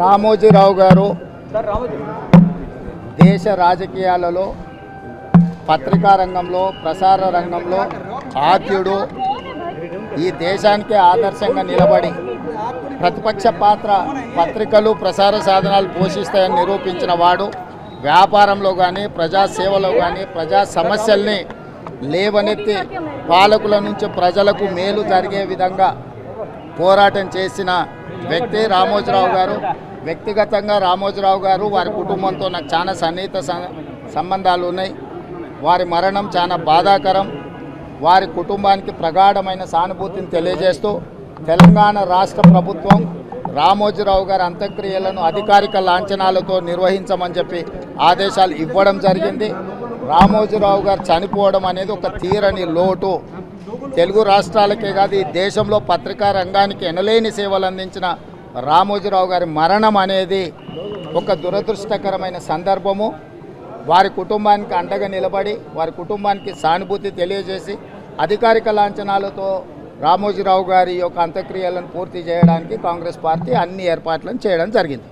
రామోజీరావు గారు దేశ రాజకీయాలలో పత్రికా రంగంలో ప్రసార రంగంలో ఆద్యుడు ఈ దేశానికి ఆదర్శంగా నిలబడి ప్రతిపక్ష పాత్ర పత్రికలు ప్రసార సాధనాలు పోషిస్తాయని నిరూపించిన వాడు వ్యాపారంలో కానీ ప్రజాసేవలో కానీ ప్రజా సమస్యల్ని లేవనెత్తి పాలకుల నుంచి ప్రజలకు మేలు జరిగే విధంగా పోరాటం చేసిన వ్యక్తి రామోజీరావు గారు. వ్యక్తిగతంగా రామోజీరావు గారు వారి కుటుంబంతో నాకు చాలా సన్నిహిత సంబంధాలు ఉన్నాయి. వారి మరణం చాలా బాధాకరం. వారి కుటుంబానికి ప్రగాఢమైన సానుభూతిని తెలియజేస్తూ తెలంగాణ రాష్ట్ర ప్రభుత్వం రామోజీరావు గారి అంత్యక్రియలను అధికారిక లాంఛనాలతో నిర్వహించమని చెప్పి ఆదేశాలు ఇవ్వడం జరిగింది. రామోజీరావు గారు చనిపోవడం అనేది ఒక తీరని లోటు. తెలుగు రాష్ట్రాలకే కాదు ఈ దేశంలో పత్రికా రంగానికి ఎనలేని సేవలు అందించిన రామోజీరావు గారి మరణం అనేది ఒక దురదృష్టకరమైన సందర్భము. వారి కుటుంబానికి అండగా నిలబడి వారి కుటుంబానికి సానుభూతి తెలియజేసి అధికారిక లాంఛనాలతో రామోజీరావు గారి యొక్క అంత్యక్రియలను పూర్తి చేయడానికి కాంగ్రెస్ పార్టీ అన్ని ఏర్పాట్లను చేయడం జరిగింది.